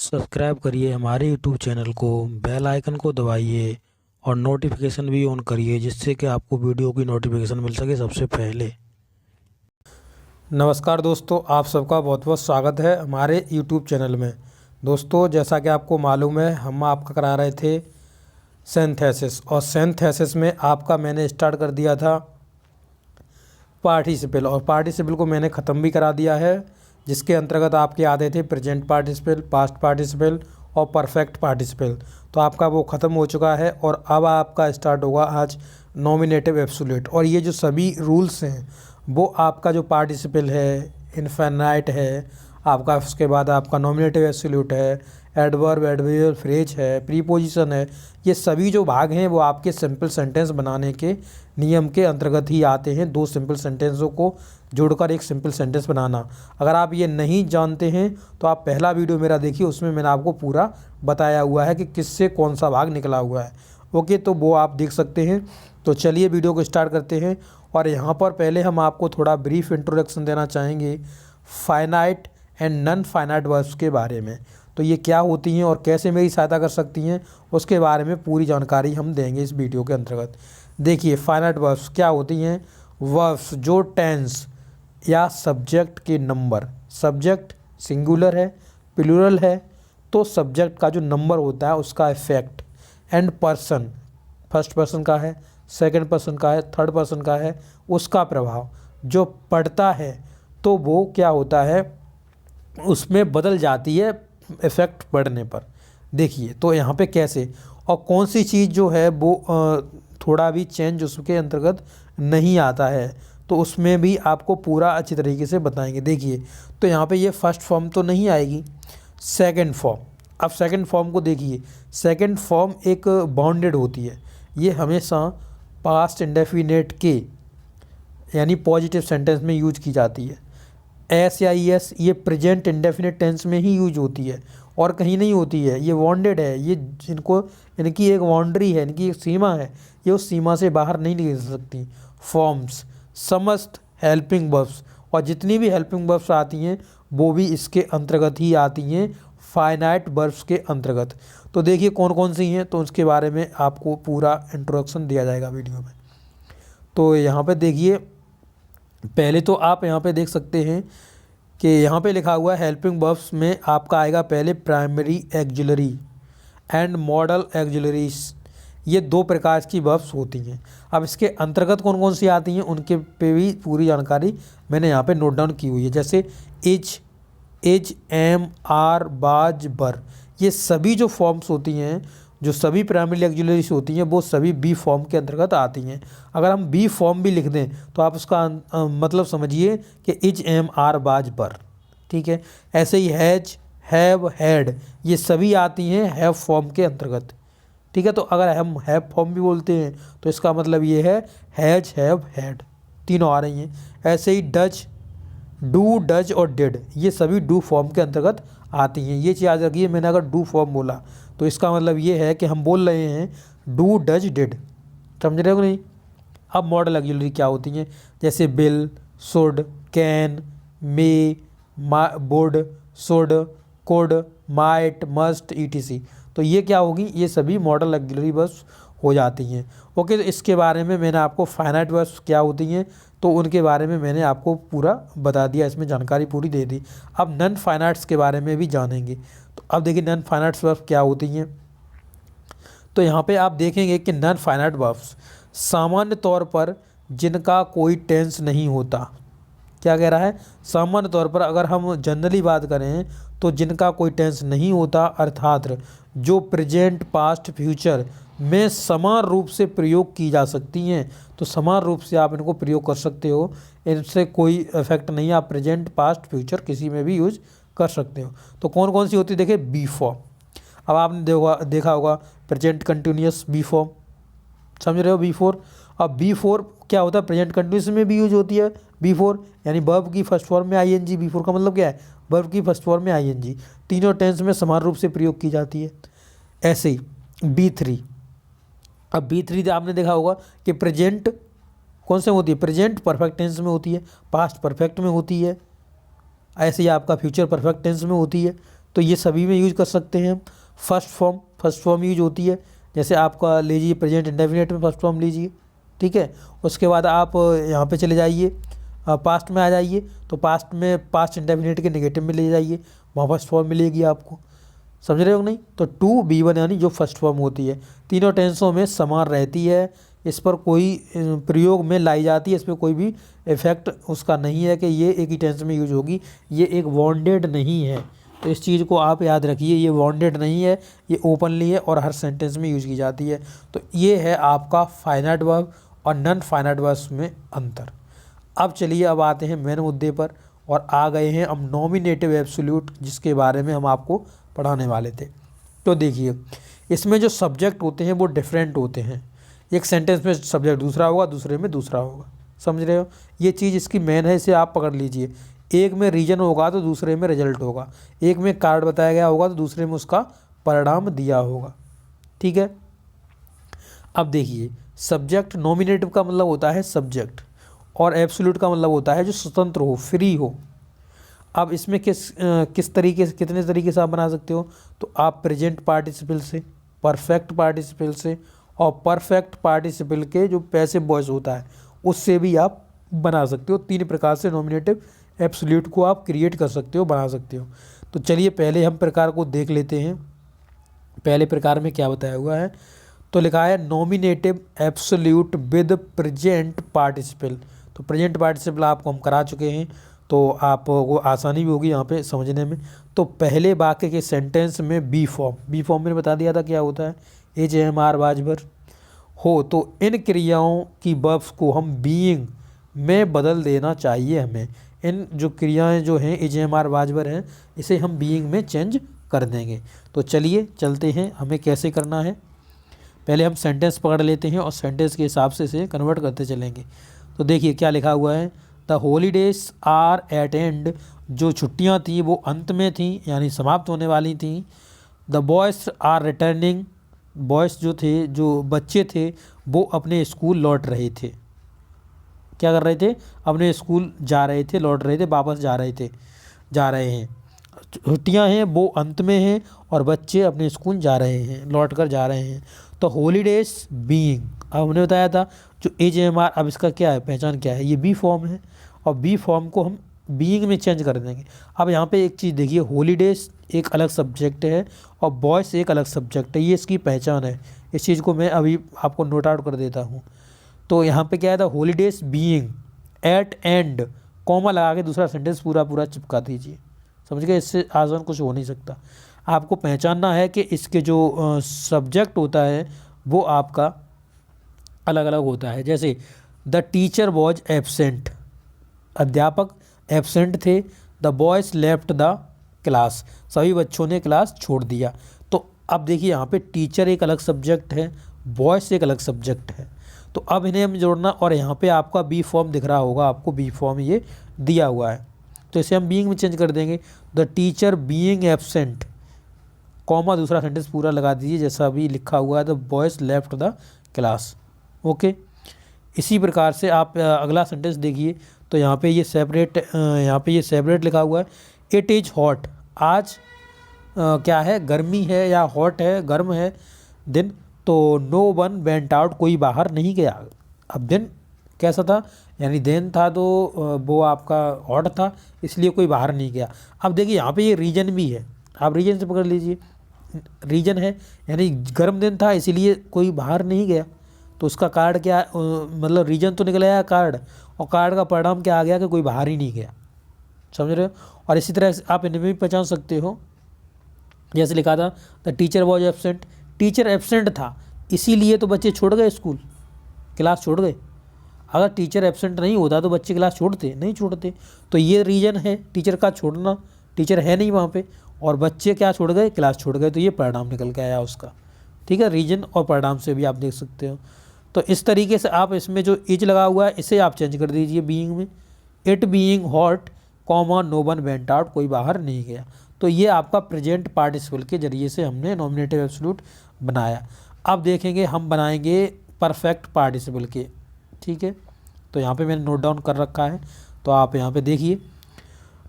Subscribe करिए हमारे YouTube channel को, बेल आइकन को दबाइए और नोटिफिकेशन भी ऑन करिए जिससे कि आपको वीडियो की नोटिफिकेशन मिल सके सबसे पहले। नमस्कार दोस्तों, आप सबका बहुत बहुत स्वागत है हमारे YouTube चैनल में। दोस्तों, जैसा कि आपको मालूम है, हम आपका करा रहे थे सिंथेसिस, और सिंथेसिस में आपका मैंने स्टार्ट कर दिया था पार्टिसिपल, और पार्टिसिपल को मैंने ख़त्म भी करा दिया है, जिसके अंतर्गत आपके आते थे प्रेजेंट पार्टिसिपल, पास्ट पार्टिसिपल और परफेक्ट पार्टिसिपल। तो आपका वो ख़त्म हो चुका है और अब आपका स्टार्ट होगा आज नॉमिनेटिव एब्सोल्यूट। और ये जो सभी रूल्स हैं वो आपका जो पार्टिसिपल है, इनफिनाइट है आपका, उसके बाद आपका नॉमिनेटिव एब्सोल्यूट है, एडवर्ब, एडवर्बियल फ्रेज है, प्रीपोजिशन है, ये सभी जो भाग हैं वो आपके सिंपल सेंटेंस बनाने के नियम के अंतर्गत ही आते हैं। दो सिंपल सेंटेंसों को जोड़कर एक सिंपल सेंटेंस बनाना। अगर आप ये नहीं जानते हैं तो आप पहला वीडियो मेरा देखिए, उसमें मैंने आपको पूरा बताया हुआ है कि किससे कौन सा भाग निकला हुआ है। ओके, तो वो आप देख सकते हैं। तो चलिए वीडियो को स्टार्ट करते हैं। और यहाँ पर पहले हम आपको थोड़ा ब्रीफ इंट्रोडक्शन देना चाहेंगे finite and non finite verbs के बारे में। तो ये क्या होती हैं और कैसे मेरी सहायता कर सकती हैं, उसके बारे में पूरी जानकारी हम देंगे इस वीडियो के अंतर्गत। देखिए, फाइनाइट वर्ब्स क्या होती हैं। वर्ब्स जो टेंस या सब्जेक्ट के नंबर, सब्जेक्ट सिंगुलर है, प्लूरल है, तो सब्जेक्ट का जो नंबर होता है उसका effect, and person, first person का है, सेकंड पर्सन का है, थर्ड पर्सन का है, उसका प्रभाव जो पड़ता है तो वो क्या होता है, उसमें बदल जाती है इफ़ेक्ट पड़ने पर। देखिए तो यहाँ पे कैसे और कौन सी चीज़ जो है वो थोड़ा भी चेंज उसके अंतर्गत नहीं आता है, तो उसमें भी आपको पूरा अच्छी तरीके से बताएंगे। देखिए तो यहाँ पे ये फर्स्ट फॉर्म तो नहीं आएगी, सेकंड फॉर्म। अब सेकंड फॉर्म को देखिए, सेकंड फॉर्म एक बाउंडेड होती है, ये हमेशा पास्ट इंडेफिनेट के यानी पॉजिटिव सेंटेंस में यूज की जाती है। एस या एस ये प्रेजेंट इंडेफिनिट टेंस में ही यूज होती है और कहीं नहीं होती है। ये वांटेड है, ये जिनको इनकी एक बाउंड्री है, इनकी एक सीमा है, ये उस सीमा से बाहर नहीं निकल सकती। फॉर्म्स समस्त हेल्पिंग वर्ब्स, और जितनी भी हेल्पिंग वर्ब्स आती हैं वो भी इसके अंतर्गत ही आती हैं, फाइनाइट वर्ब्स के अंतर्गत। तो देखिए कौन कौन सी हैं, तो उसके बारे में आपको पूरा इंट्रोडक्शन दिया जाएगा वीडियो में। तो यहाँ पे देखिए, पहले तो आप यहाँ पे देख सकते हैं कि यहाँ पे लिखा हुआ है हेल्पिंग वर्ब्स में आपका आएगा पहले primary auxiliary and model auxiliaries. ये दो प्रकार की वर्ब्स होती हैं। अब इसके अंतर्गत कौन कौन सी आती हैं उनके पे भी पूरी जानकारी मैंने यहाँ पे नोट डाउन की हुई है। जैसे इज, एम, आर, बाज, बर, ये सभी जो फॉर्म्स होती हैं, जो सभी प्राइमरी एक्जुलरीज होती हैं, वो सभी बी फॉर्म के अंतर्गत आती हैं। अगर हम बी फॉर्म भी लिख दें तो आप उसका मतलब समझिए कि इज, एम, आर, बाज, बर। ठीक है, ऐसे ही हैज, हैव, हैड, ये सभी आती हैं हैव फॉर्म के अंतर्गत। ठीक है, तो अगर हम हैव फॉर्म भी बोलते हैं तो इसका मतलब ये है हैज, हैव, हैड, तीनों आ रही हैं। ऐसे ही डज, डू, डज और डिड, ये सभी डू फॉर्म के अंतर्गत आती हैं। ये चीज़ याद रखिए, मैंने अगर डू फॉर्म बोला तो इसका मतलब ये है कि हम बोल रहे हैं डू, डज, डिड। समझ रहे हो नहीं। अब मॉडल ऑक्सिलरी क्या होती हैं, जैसे bill, should, can, may, would, should, could, might, must, etc. तो ये क्या होगी, ये सभी मॉडल ऑक्सिलरी वर्ब्स हो जाती हैं। ओके, तो इसके बारे में मैंने आपको फाइनाइट वर्ब्स क्या होती हैं तो उनके बारे में मैंने आपको पूरा बता दिया, इसमें जानकारी पूरी दे दी। अब नॉन फाइनाइट्स के बारे में भी जानेंगे। तो अब देखिए नॉन फाइनाइट्स वर्ब्स क्या होती हैं। तो यहाँ पे आप देखेंगे कि नॉन फाइनाइट वर्ब्स सामान्य तौर पर जिनका कोई टेंस नहीं होता। क्या कह रहा है, सामान्य तौर पर अगर हम जनरली बात करें तो जिनका कोई टेंस नहीं होता, अर्थात जो प्रेजेंट, पास्ट, फ्यूचर में समान रूप से प्रयोग की जा सकती हैं। तो समान रूप से आप इनको प्रयोग कर सकते हो, इनसे कोई इफेक्ट नहीं, आप प्रेजेंट, पास्ट, फ्यूचर किसी में भी यूज कर सकते हो। तो कौन कौन सी होती है, देखिए बी फॉर्म। अब आपने देखा होगा प्रेजेंट कंटिन्यूस बी फॉर्म, समझ रहे हो, बी फोर। अब बी फोर क्या होता है, प्रेजेंट कंटिन्यूस में भी यूज होती है बी फोर, यानी वर्ब की फर्स्ट फॉर्म में आईएनजी। बी फोर का मतलब क्या है, वर्ब की फर्स्ट फॉर्म में आईएनजी, तीनों टेंस में समान रूप से प्रयोग की जाती है। ऐसे ही बी थ्री। अब बी थ्री आपने देखा होगा कि प्रेजेंट कौन से होती है, प्रेजेंट परफेक्ट टेंस में होती है, पास्ट परफेक्ट में होती है, ऐसे ही आपका फ्यूचर परफेक्ट टेंस में होती है। तो ये सभी में यूज कर सकते हैं हम। फर्स्ट फॉर्म यूज होती है, जैसे आपका लीजिए प्रेजेंट इंडेफिनिट में फर्स्ट फॉर्म लीजिए, ठीक है। उसके बाद आप यहाँ पे चले जाइए, पास्ट में आ जाइए, तो पास्ट में पास्ट इंडेफिनिट के नेगेटिव में ले जाइए, वहाँ फर्स्ट फॉर्म मिलेगी आपको, समझ रहे हो नहीं। तो टू B1 यानी जो फर्स्ट फॉर्म होती है, तीनों टेंसों में समान रहती है, इस पर कोई प्रयोग में लाई जाती है, इस पर कोई भी इफेक्ट उसका नहीं है कि ये एक ही टेंस में यूज होगी, ये एक बॉन्डेड नहीं है। तो इस चीज़ को आप याद रखिए, ये बॉन्डेड नहीं है, ये ओपनली है और हर सेंटेंस में यूज की जाती है। तो ये है आपका फाइनाइट वर्ब और नॉन फाइनाइट वर्ब्स में अंतर। अब चलिए अब आते हैं मेन मुद्दे पर, और आ गए हैं अब नॉमिनेटिव एब्सोल्यूट, जिसके बारे में हम आपको पढ़ाने वाले थे। तो देखिए, इसमें जो सब्जेक्ट होते हैं वो डिफरेंट होते हैं, एक सेंटेंस में सब्जेक्ट दूसरा होगा, दूसरे में दूसरा होगा, समझ रहे हो। ये चीज़ इसकी मेन है, इसे आप पकड़ लीजिए। एक में रीजन होगा तो दूसरे में रिजल्ट होगा, एक में कार्ड बताया गया होगा तो दूसरे में उसका परिणाम दिया होगा, ठीक है। अब देखिए, सब्जेक्ट नॉमिनेटिव का मतलब होता है सब्जेक्ट, और एब्सोल्यूट का मतलब होता है जो स्वतंत्र हो, फ्री हो। अब इसमें किस तरीके से, कितने तरीके से आप बना सकते हो, तो आप प्रेजेंट पार्टिसिपल से, परफेक्ट पार्टिसिपल से, और परफेक्ट पार्टिसिपल के जो पैसिव वॉइस होता है उससे भी आप बना सकते हो। 3 प्रकार से नॉमिनेटिव एब्सोल्यूट को आप क्रिएट कर सकते हो, बना सकते हो। तो चलिए पहले हम प्रकार को देख लेते हैं। पहले प्रकार में क्या बताया हुआ है, तो लिखा है nominative absolute with present participle. तो प्रेजेंट पार्टिसिपल आपको हम करा चुके हैं, तो आपको आसानी भी होगी यहाँ पे समझने में। तो पहले वाक्य के सेंटेंस में बी फॉर्म मैंने बता दिया था क्या होता है, AJMR वाजबर हो, तो इन क्रियाओं की वर्ब्स को हम बीइंग में बदल देना चाहिए हमें। इन जो क्रियाएं जो हैं AJMR वाजबर हैं, इसे हम बीइंग में चेंज कर देंगे। तो चलिए चलते हैं, हमें कैसे करना है। पहले हम सेंटेंस पकड़ लेते हैं और सेंटेंस के हिसाब से इसे कन्वर्ट करते चलेंगे। तो देखिए क्या लिखा हुआ है, the holidays are at end, जो छुट्टियां थी वो अंत में थी, यानी समाप्त होने वाली थी। The boys are returning, boys जो थे, जो बच्चे थे, वो अपने स्कूल लौट रहे थे। क्या कर रहे थे, अपने स्कूल जा रहे थे, लौट रहे थे, वापस जा रहे हैं। छुट्टियां हैं वो अंत में हैं, और बच्चे अपने स्कूल जा रहे हैं, लौट कर जा रहे हैं। तो हॉलीडेज बीइंग, अब हमने बताया था जो AJMR, अब इसका क्या है, पहचान क्या है, ये बी फॉर्म है, और बी फॉर्म को हम बीइंग में चेंज कर देंगे। अब यहाँ पे एक चीज़ देखिए, हॉलीडेज एक अलग सब्जेक्ट है और बॉयज़ एक अलग सब्जेक्ट है, ये इसकी पहचान है। इस चीज़ को मैं अभी आपको नोट आउट कर देता हूँ। तो यहाँ पे क्या है था, holidays being at and, comma लगा के दूसरा सेंटेंस पूरा चिपका दीजिए, समझ गए। इससे आसान कुछ हो नहीं सकता। आपको पहचानना है कि इसके जो सब्जेक्ट होता है वो आपका अलग अलग होता है। जैसे द टीचर वॉज एबसेंट, अध्यापक एबसेंट थे। The boys left the class, सभी बच्चों ने क्लास छोड़ दिया। तो अब देखिए यहाँ पे टीचर एक अलग सब्जेक्ट है, बॉयज़ एक अलग सब्जेक्ट है। तो अब इन्हें हम जोड़ना, और यहाँ पे आपका बी फॉर्म दिख रहा होगा, आपको बी फॉर्म ये दिया हुआ है, तो इसे हम बीइंग में चेंज कर देंगे। The teacher being absent, comma दूसरा सेंटेंस पूरा लगा दीजिए जैसा अभी लिखा हुआ है, the boys left the class. Okay, इसी प्रकार से आप अगला सेंटेंस देखिए। तो यहाँ पे ये सेपरेट लिखा हुआ है, इट इज़ हॉट, आज क्या है, गर्मी है, या हॉट है, गर्म है दिन। तो नो वन वेंट आउट, कोई बाहर नहीं गया। अब दिन कैसा था, यानी दिन था, तो वो आपका हॉट था, इसलिए कोई बाहर नहीं गया। अब देखिए यहाँ पे ये रीजन भी है, आप रीजन से पकड़ लीजिए, रीजन है यानी गर्म दिन था इसीलिए कोई बाहर नहीं गया। तो उसका कार्ड क्या, मतलब रीजन तो निकल आया कार्ड, और कार्ड का परिणाम क्या आ गया कि कोई बाहर ही नहीं गया, समझ रहे हो। और इसी तरह से आप इनमें भी पहचान सकते हो, जैसे लिखा था the teacher was absent, teacher absent था इसीलिए तो बच्चे छोड़ गए स्कूल, क्लास छोड़ गए। अगर टीचर एबसेंट नहीं होता तो बच्चे क्लास छोड़ते नहीं छोड़ते। तो ये रीजन है टीचर का छोड़ना, टीचर है नहीं वहाँ पे, और बच्चे क्या छोड़ गए, क्लास छोड़ गए। तो ये परिणाम निकल के आया उसका, ठीक है। रीजन और परिणाम से भी आप देख सकते हो। तो इस तरीके से आप इसमें जो इज लगा हुआ है इसे आप चेंज कर दीजिए बीइंग में, it being hot, comma no one went out, कोई बाहर नहीं गया। तो ये आपका प्रेजेंट पार्टिसिपल के जरिए से हमने नॉमिनेटिव एब्सोल्यूट बनाया। अब देखेंगे हम बनाएंगे परफेक्ट पार्टिसिपल के, ठीक है। तो यहाँ पे मैंने नोट डाउन कर रखा है, तो आप यहाँ पे देखिए,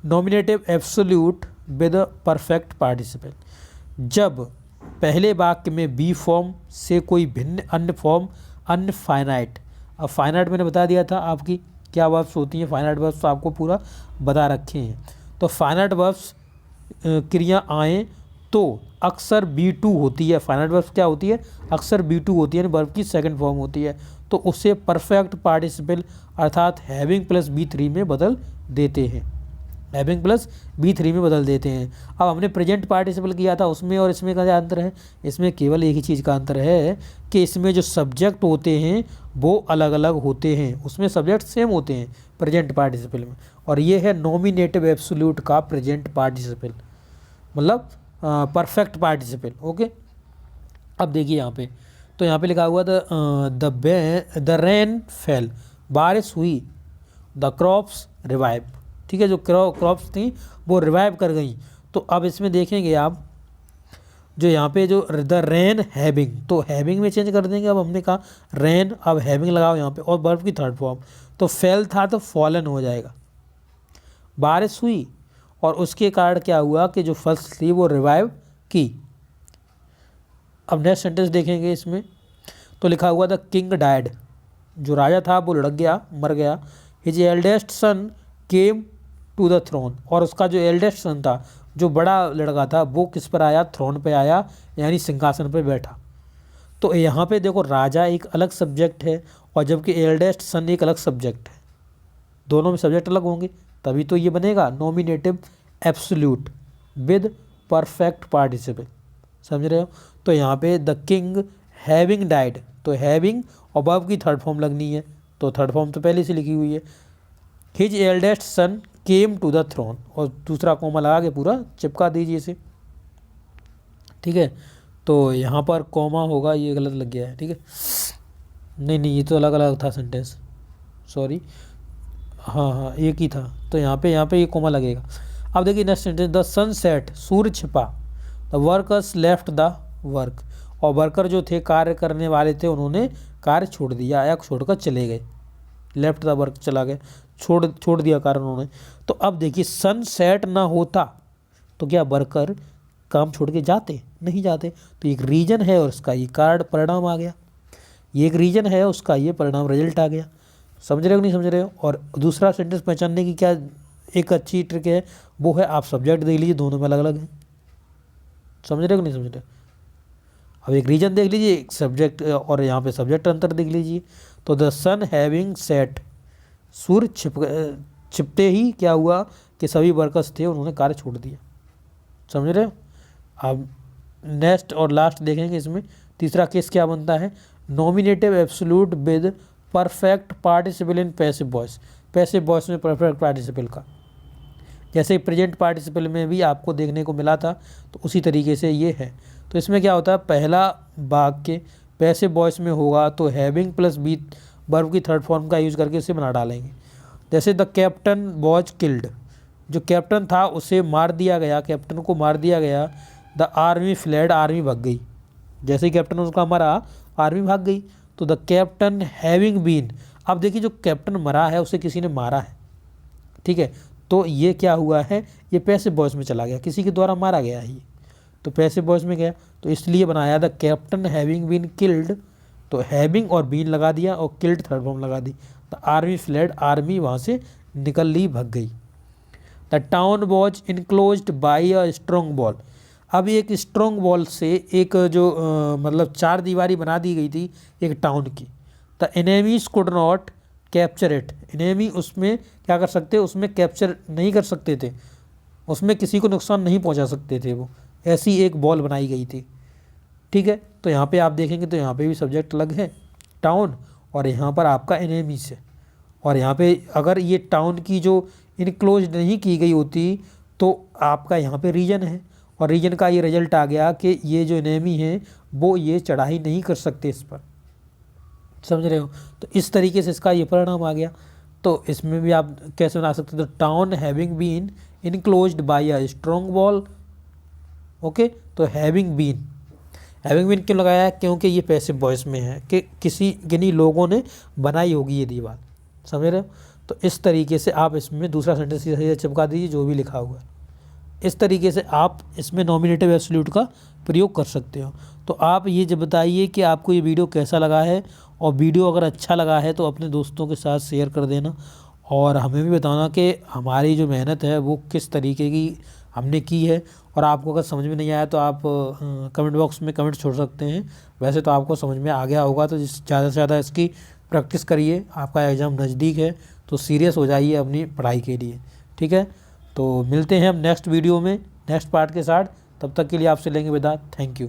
nominative absolute with perfect participle. जब पहले वाक्य में बी फॉर्म से कोई भिन्न अन्य फॉर्म अनफाइनाइट, अब फाइनाइट मैंने बता दिया था आपकी क्या वर्ब्स होती हैं, फाइनाइट वर्ब्स तो आपको पूरा बता रखे हैं। तो फाइनाइट वर्ब्स क्रिया आए तो अक्सर B2 होती है। फाइनाइट वर्ब्स क्या होती है, अक्सर B2 होती है, वर्ब की सेकंड फॉर्म होती है, तो उसे परफेक्ट पार्टिसिपल अर्थात हैविंग प्लस B3 में बदल देते हैं, हैविंग प्लस B3 में बदल देते हैं। अब हमने प्रेजेंट पार्टिसिपल किया था, उसमें और इसमें क्या अंतर है, इसमें केवल एक ही चीज़ का अंतर है कि इसमें जो सब्जेक्ट होते हैं वो अलग अलग होते हैं, उसमें सब्जेक्ट सेम होते हैं प्रेजेंट पार्टिसिपल में, और ये है नॉमिनेटिव एब्सोल्यूट का प्रेजेंट पार्टिसिपल, मतलब परफेक्ट पार्टिसिपल। ओके, अब देखिए यहाँ पे, तो यहाँ पे लिखा हुआ द रेन फेल, बारिश हुई, द क्रॉप्स रिवाइव, ठीक है, जो क्रॉप्स थी वो रिवाइव कर गई। तो अब इसमें देखेंगे आप जो यहाँ पे जो द रेन हैविंग, तो हैविंग में चेंज कर देंगे। अब हमने कहा रेन, अब हैविंग लगाओ यहाँ पे, और वर्ब की थर्ड फॉर्म, तो फेल था तो फॉलन हो जाएगा। बारिश हुई और उसके कारण क्या हुआ कि जो फसल थी वो रिवाइव की। अब नेक्स्ट सेंटेंस देखेंगे इसमें, तो लिखा हुआ द किंग डाइड, जो राजा था वो लुढ़क गया, मर गया। His eldest son came to the throne, और उसका जो एल्डेस्ट सन था, जो बड़ा लड़का था, वो किस पर आया, थ्रोन पे आया, यानी सिंहासन पे बैठा। तो यहाँ पे देखो राजा एक अलग सब्जेक्ट है और जबकि एल्डेस्ट सन एक अलग सब्जेक्ट है, दोनों में सब्जेक्ट अलग होंगे, तभी तो ये बनेगा nominative absolute with perfect participle, समझ रहे हो। तो यहाँ पे द किंग हैविंग डाइड, तो हैविंग और वर्ब की थर्ड फॉर्म लगनी है, तो थर्ड फॉर्म तो पहले से लिखी हुई है। His eldest son came to the throne, और दूसरा कोमा लगा के पूरा चिपका दीजिए इसे, ठीक है। तो यहाँ पर कोमा होगा, ये गलत लग गया है, ठीक है, नहीं ये तो अलग अलग था सेंटेंस, सॉरी, हाँ एक ही था, तो यहाँ पे ये कोमा लगेगा। अब देखिए next sentence, the sun set, सूर्य छिपा, the workers left the work, और वर्कर जो थे, कार्य करने वाले थे, उन्होंने कार्य छोड़ दिया या छोड़कर चले गए, लेफ्ट द वर्क चला गया, छोड़ दिया कार्य उन्होंने। तो अब देखिए सन सेट ना होता तो क्या वर्कर काम छोड़ के जाते, नहीं जाते, तो एक रीजन है और उसका ये कार्ड परिणाम आ गया, ये एक रीजन है उसका ये परिणाम रिजल्ट आ गया, समझ रहे हो नहीं समझ रहे हो। और दूसरा सेंटेंस पहचानने की क्या एक अच्छी ट्रिक है, वो है आप सब्जेक्ट देख लीजिए, दोनों में अलग अलग है, समझ रहे हो नहीं समझ रहे हो। अब एक रीजन देख लीजिए, एक सब्जेक्ट, और यहाँ पे सब्जेक्ट अंतर देख लीजिए। तो द सन हैविंग सेट, सूर्य छिपते ही क्या हुआ कि सभी वर्कर्स थे उन्होंने कार्य छोड़ दिया, समझ रहे हो। अब नेक्स्ट और लास्ट देखेंगे इसमें, तीसरा केस क्या बनता है, nominative absolute with perfect participle in passive voice, passive voice में परफेक्ट पार्टिसिपल का, जैसे प्रेजेंट पार्टिसिपल में भी आपको देखने को मिला था, तो उसी तरीके से ये है। तो इसमें क्या होता है, पहला वाक्य पैसिव वॉइस में होगा तो हैविंग प्लस बी वर्ब की थर्ड फॉर्म का यूज़ करके इसे बना डालेंगे। जैसे द कैप्टन वॉज किल्ड, जो कैप्टन था उसे मार दिया गया, कैप्टन को मार दिया गया। द आर्मी फ्लेड, आर्मी भाग गई, जैसे ही कैप्टन उसका मरा आर्मी भाग गई। तो द कैप्टन हैविंग बीन, अब देखिए जो कैप्टन मरा है उसे किसी ने मारा है, ठीक है, तो ये क्या हुआ है, ये पैसिव वॉइस में चला गया, किसी के द्वारा मारा गया है ये, तो पैसिव वॉइस में गया, तो इसलिए बनाया the captain having been killed, तो हैविंग और बीन लगा दिया और किल्ड थर्ड फॉर्म लगा दी। द आर्मी फ्लेड, आर्मी वहाँ से निकल ली, भग गई। The town was enclosed by a strong wall, अब एक स्ट्रॉन्ग वॉल से एक जो मतलब चार दीवारी बना दी गई थी एक टाउन की। The enemies could not capture it, enemy उसमें क्या कर सकते, उसमें कैप्चर नहीं कर सकते थे, उसमें किसी को नुकसान नहीं पहुंचा सकते थे, वो ऐसी एक वॉल बनाई गई थी, ठीक है। तो यहाँ पे आप देखेंगे तो यहाँ पे भी सब्जेक्ट अलग है, टाउन, और यहाँ पर आपका एनेमीज है, और यहाँ पे अगर ये टाउन की जो इनक्लोज नहीं की गई होती तो आपका यहाँ पे रीजन है, और रीजन का ये रिजल्ट आ गया कि ये जो एनेमी है वो ये चढ़ाई नहीं कर सकते इस पर, समझ रहे हो। तो इस तरीके से इसका ये परिणाम आ गया। तो इसमें भी आप कैसे बना सकते हो, तो town having been enclosed by a strong wall, okay. तो हैविंग बीन क्यों लगाया है, क्योंकि ये पैसिव वॉइस में है कि किन्हीं लोगों ने बनाई होगी ये दीवार, समझ रहे हो। तो इस तरीके से आप इसमें दूसरा सेंटेंस सीधे चिपका दीजिए जो भी लिखा हुआ है, इस तरीके से आप इसमें नॉमिनेटिव एब्सोल्यूट का प्रयोग कर सकते हो। तो आप ये जब बताइए कि आपको ये वीडियो कैसा लगा है, और वीडियो अगर अच्छा लगा है तो अपने दोस्तों के साथ शेयर कर देना, और हमें भी बताना कि हमारी जो मेहनत है वो किस तरीके की हमने की है। और आपको अगर समझ में नहीं आया तो आप कमेंट बॉक्स में कमेंट छोड़ सकते हैं। वैसे तो आपको समझ में आ गया होगा, तो ज़्यादा से ज़्यादा इसकी प्रैक्टिस करिए। आपका एग्ज़ाम नज़दीक है तो सीरियस हो जाइए अपनी पढ़ाई के लिए, ठीक है। तो मिलते हैं हम नेक्स्ट वीडियो में नेक्स्ट पार्ट के साथ। तब तक के लिए आपसे लेंगे विदा। Thank you.